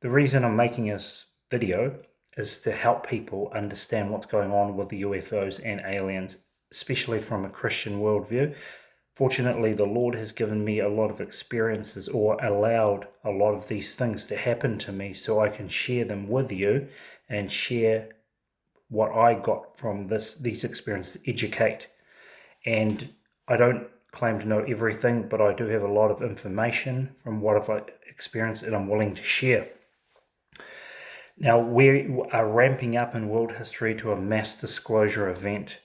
The reason I'm making this video is to help people understand what's going on with the UFOs and aliens, especially from a Christian worldview. Fortunately, the Lord has given me a lot of experiences, or allowed a lot of these things to happen to me, so I can share them with you and share what I got from these experiences, educate. And I don't claim to know everything, but I do have a lot of information from what I've experienced, and I'm willing to share. Now, we are ramping up in world history to a mass disclosure event.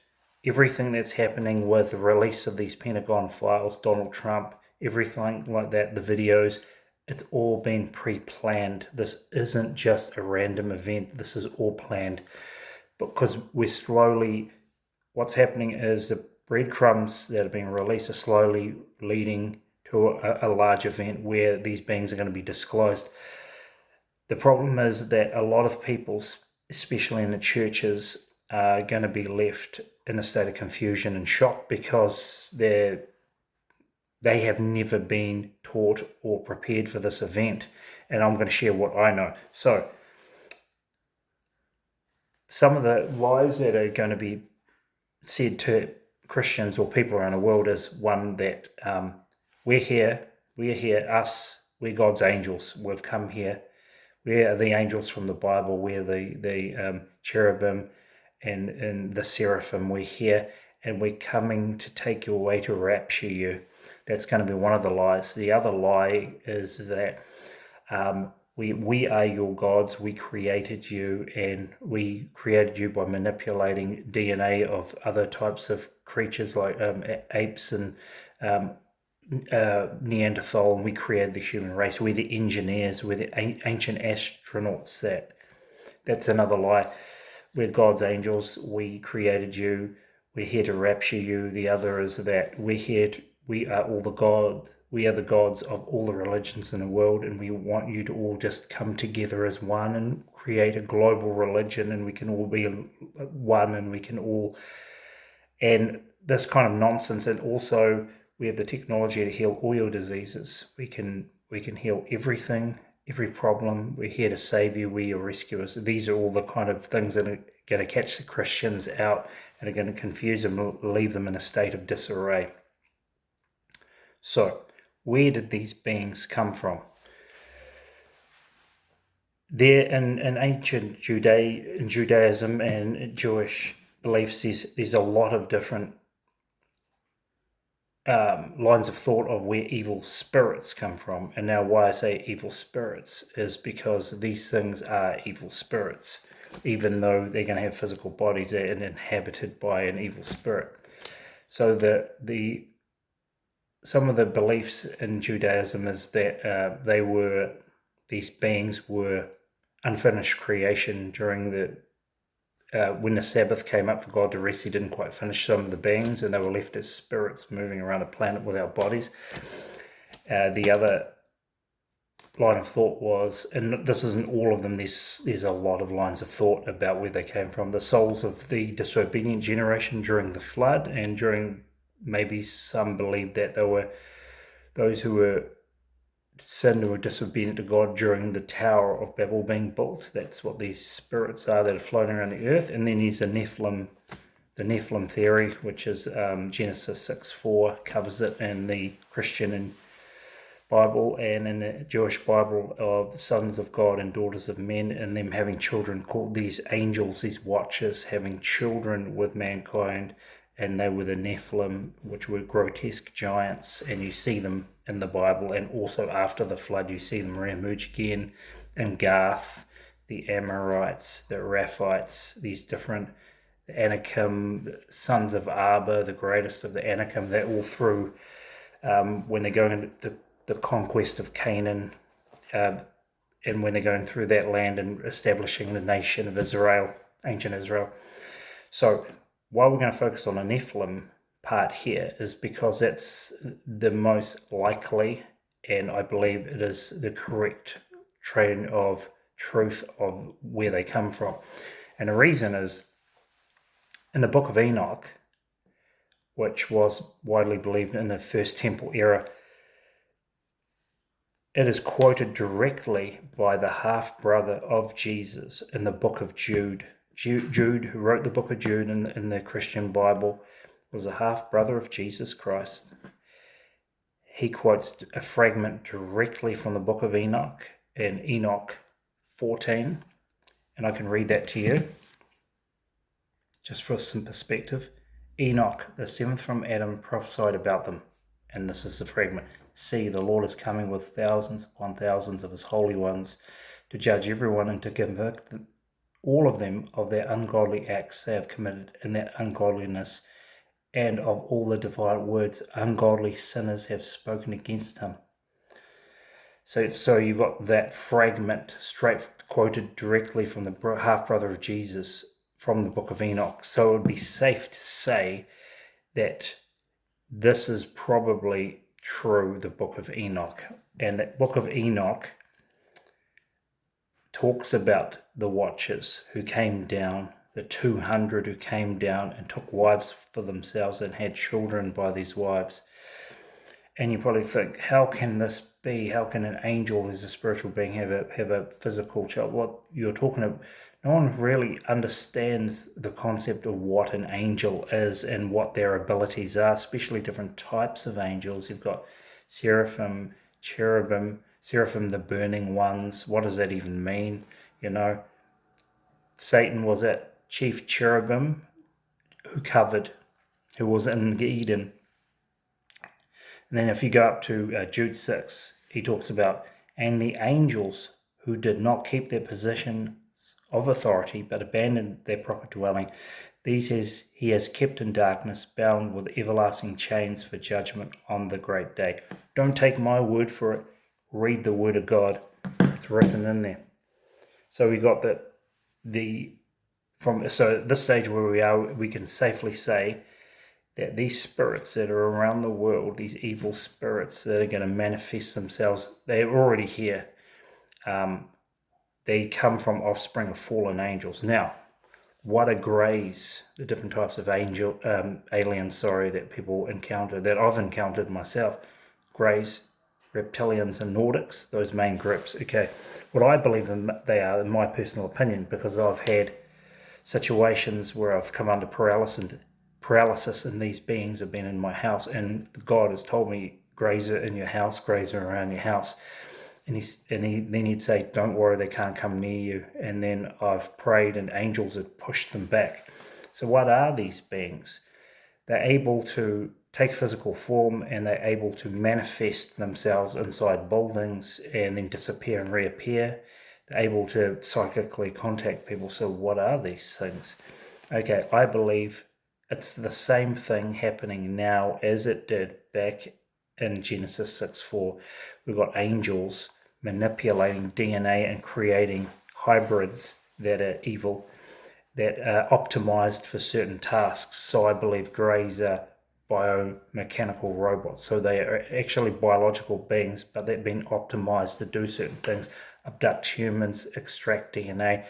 Everything that's happening with the release of these Pentagon files, Donald Trump, everything like that, the videos, it's all been pre-planned. This isn't just a random event. This is all planned, because what's happening is the breadcrumbs that are being released are slowly leading to a large event where these beings are going to be disclosed. The problem is that a lot of people, especially in the churches, are going to be left in a state of confusion and shock, because they have never been taught or prepared for this event. And I'm going to share what I know. So, some of the lies that are going to be said to Christians or people around the world is, one, that we're God's angels. We've come here. We're the angels from the Bible. We're the cherubim and the seraphim. We're here, and we're coming to take you away to rapture you. That's going to be one of the lies. The other lie is that we are your gods. We created you, and we created you by manipulating DNA of other types of creatures like apes and Neanderthal, and we created the human race. We're the engineers. We're the ancient astronauts. That's another lie. We're God's angels. We created you. We're here to rapture you. The other is that we are the gods of all the religions in the world, and we want you to all just come together as one and create a global religion, and we can all be one, and we can all, and this kind of nonsense. And also, we have the technology to heal all your diseases. We can heal everything, every problem. We're here to save you. We're your rescuers. These are all the kind of things that are going to catch the Christians out and are going to confuse them, leave them in a state of disarray. So, where did these beings come from? There, in ancient Judaism and Jewish beliefs, there's a lot of different lines of thought of where evil spirits come from. And now, why I say evil spirits is because these things are evil spirits, even though they're going to have physical bodies and inhabited by an evil spirit. So some of the beliefs in Judaism is that these beings were unfinished creation during when the Sabbath came up for God to rest. He didn't quite finish some of the beings, and they were left as spirits moving around a planet without bodies. The other line of thought was, and this isn't all of them, there's a lot of lines of thought about where they came from, the souls of the disobedient generation during the flood, and maybe some believe that they were those who were sinned or were disobedient to God during the Tower of Babel being built. That's what these spirits are that are floating around the earth. And then there's the Nephilim theory, which is Genesis 6:4 covers it, in the Christian Bible and in the Jewish Bible, of sons of God and daughters of men, and them having children, called these angels, these watchers, having children with mankind. And they were the Nephilim, which were grotesque giants, and you see them in the Bible, and also after the flood you see them re-emerge again in Gath, the Amorites, the Raphites, these different, the Anakim, the sons of Abba, the greatest of the Anakim. They're all through when they're going into the conquest of Canaan, and when they're going through that land and establishing the nation of Israel, ancient Israel. So why we're going to focus on the Nephilim part here is because that's the most likely, and I believe it is the correct train of truth of where they come from. And the reason is, in the book of Enoch, which was widely believed in the First Temple era, it is quoted directly by the half-brother of Jesus in the book of Jude. Jude, who wrote the book of Jude in the Christian Bible, was a half-brother of Jesus Christ. He quotes a fragment directly from the book of Enoch in Enoch 14, and I can read that to you just for some perspective. Enoch, the seventh from Adam, prophesied about them, and this is the fragment. See, the Lord is coming with thousands upon thousands of his holy ones to judge everyone and to convict all of them of their ungodly acts they have committed in that ungodliness, and of all the defiant words ungodly sinners have spoken against him. So you've got that fragment straight quoted directly from the half-brother of Jesus from the book of Enoch. So it would be safe to say that this is probably true, the book of Enoch. And that book of Enoch talks about the watchers who came down, the 200 who came down and took wives for themselves and had children by these wives. And you probably think, how can this be? How can an angel who's a spiritual being have a physical child? What you're talking about, no one really understands the concept of what an angel is and what their abilities are, especially different types of angels. You've got seraphim, cherubim, seraphim, the burning ones. What does that even mean? Satan was that chief cherubim who was in Eden. And then if you go up to Jude 6, he talks about, and the angels who did not keep their positions of authority but abandoned their proper dwelling, these he has kept in darkness, bound with everlasting chains for judgment on the great day. Don't take my word for it. Read the word of God. It's written in there. So we got that so at this stage where we are, we can safely say that these spirits that are around the world, these evil spirits that are going to manifest themselves, they're already here. They come from offspring of fallen angels. Now, what are greys, the different types of aliens, that people encounter, that I've encountered myself? Greys, reptilians, and Nordics, those main groups. Okay, what I believe they are, in my personal opinion, because I've had situations where I've come under paralysis and these beings have been in my house, and God has told me, greys are in your house, greys are around your house. And then he'd say, don't worry, they can't come near you. And then I've prayed and angels have pushed them back. So what are these beings? They're able to take physical form, and they're able to manifest themselves inside buildings and then disappear and reappear. They're able to psychically contact people. So what are these things? Okay, I believe it's the same thing happening now as it did back in Genesis 6:4. We've got angels manipulating DNA and creating hybrids that are evil, that are optimized for certain tasks. So I believe greys are biomechanical robots. So they are actually biological beings, but they've been optimized to do certain things, abduct humans, extract DNA.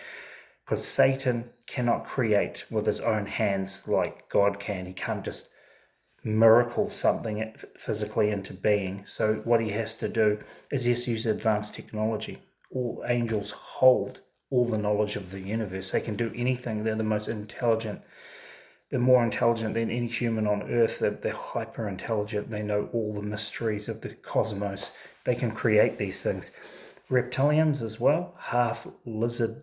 Because Satan cannot create with his own hands like God can. He can't just miracle something physically into being. So what he has to do is just use advanced technology. All angels hold all the knowledge of the universe. They can do anything. They're the most intelligent. They're more intelligent than any human on earth. They're hyper intelligent. They know all the mysteries of the cosmos. They can create these things. Reptilians as well, half lizard,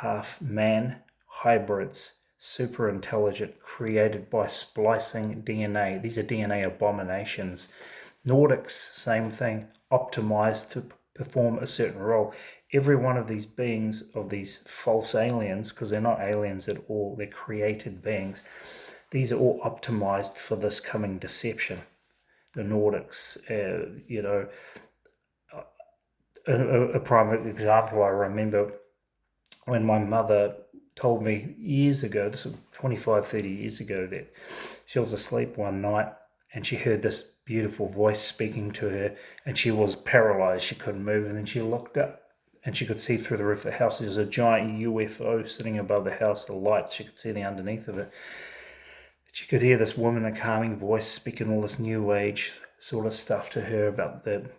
half man hybrids, super intelligent, created by splicing DNA. These are DNA abominations. Nordics, same thing, optimized to perform a certain role. Every one of these beings, of these false aliens, because they're not aliens at all, they're created beings, these are all optimized for this coming deception. The Nordics, a prime example, I remember when my mother told me years ago, this was 25, 30 years ago, that she was asleep one night and she heard this beautiful voice speaking to her, and she was paralyzed. She couldn't move, and then she looked up and she could see through the roof of the house. There's a giant UFO sitting above the house, the lights, she could see the underneath of it. She could hear this woman, a calming voice, speaking all this new age sort of stuff to her about the,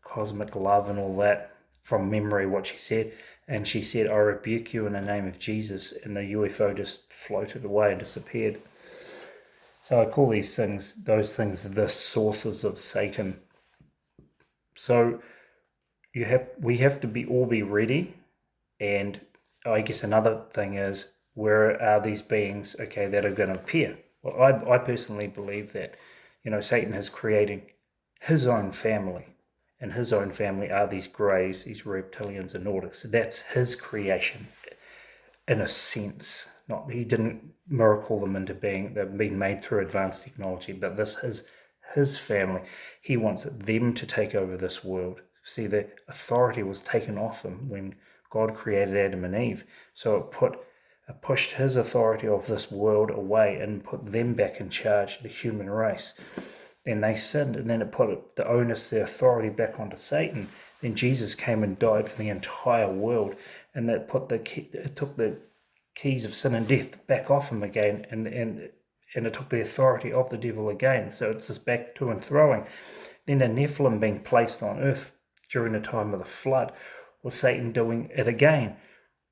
cosmic love and all that, from memory what she said. And she said, I rebuke you in the name of Jesus, and the UFO just floated away and disappeared. So I call those things, the sources of Satan. So we have to all be ready. And I guess another thing is, where are these beings, that are going to appear? Well, I personally believe that, Satan is creating his own family, and his own family are these greys, these reptilians and Nordics. That's his creation, in a sense. He didn't miracle them into being. They've been made through advanced technology, but this is his family. He wants them to take over this world. See, the authority was taken off them when God created Adam and Eve. So it pushed his authority of this world away and put them back in charge, the human race. Then they sinned, and then it put the onus, the authority back onto Satan. Then Jesus came and died for the entire world, and that it took the keys of sin and death back off him again, and it took the authority of the devil again. So it's this back to and throwing. Then the Nephilim being placed on earth during the time of the flood, was Satan doing it again,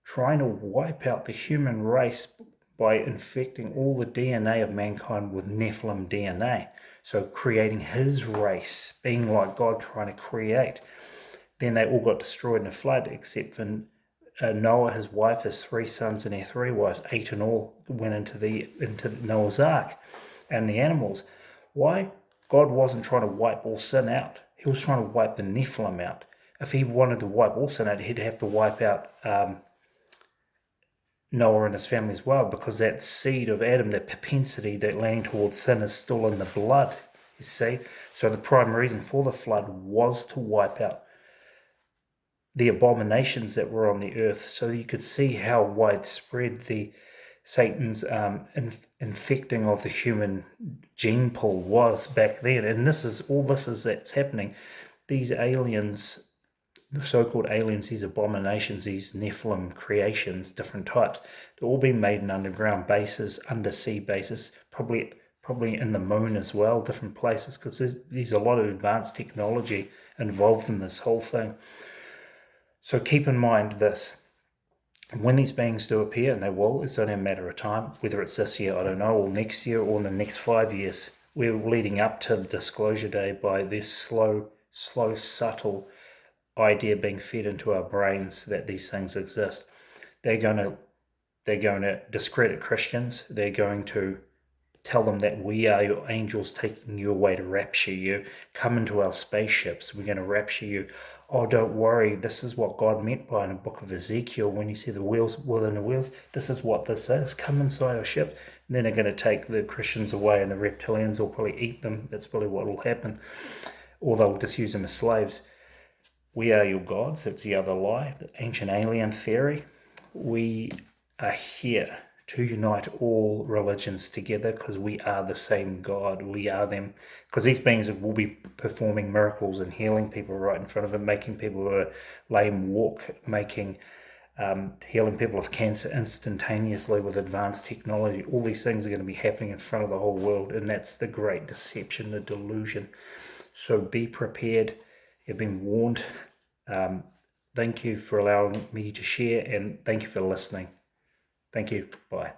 trying to wipe out the human race by infecting all the DNA of mankind with Nephilim DNA. So creating his race, being like God, trying to create. Then they all got destroyed in a flood, except for Noah, his wife, his 3 sons, and their 3 wives. 8 in all went into Noah's ark, and the animals. Why? God wasn't trying to wipe all sin out. He was trying to wipe the Nephilim out. If he wanted to wipe all sin out, he'd have to wipe out Noah and his family as well, because that seed of Adam, that propensity, that leaning towards sin, is still in the blood, you see. So the prime reason for the flood was to wipe out the abominations that were on the earth. So you could see how widespread Satan's infecting of the human gene pool was back then. And this is that's happening. These aliens, the so-called aliens, these abominations, these Nephilim creations, different types, they're all being made in underground bases, undersea bases, probably in the moon as well, different places, because there's a lot of advanced technology involved in this whole thing. So keep in mind this: when these beings do appear, and they will, it's only a matter of time, whether it's this year, I don't know, or next year, or in the next 5 years. We're leading up to the disclosure day by this slow, subtle idea being fed into our brains that these things exist. They're going to discredit Christians. They're going to tell them that we are your angels taking you away to rapture you. Come into our spaceships. We're going to rapture you. Oh, don't worry. This is what God meant by in the book of Ezekiel when you see the wheels within the wheels. This is what this is. Come inside our ship. And then they're going to take the Christians away, and the reptilians will probably eat them. That's probably what will happen. Or they'll just use them as slaves. We are your gods. That's the other lie, the ancient alien theory. We are here to unite all religions together, because we are the same God. We are them, because these beings will be performing miracles and healing people right in front of them, making people who are lame walk, healing people of cancer instantaneously with advanced technology. All these things are going to be happening in front of the whole world, and that's the great deception, the delusion. So be prepared. You've been warned. Thank you for allowing me to share, and thank you for listening. Thank you. Bye.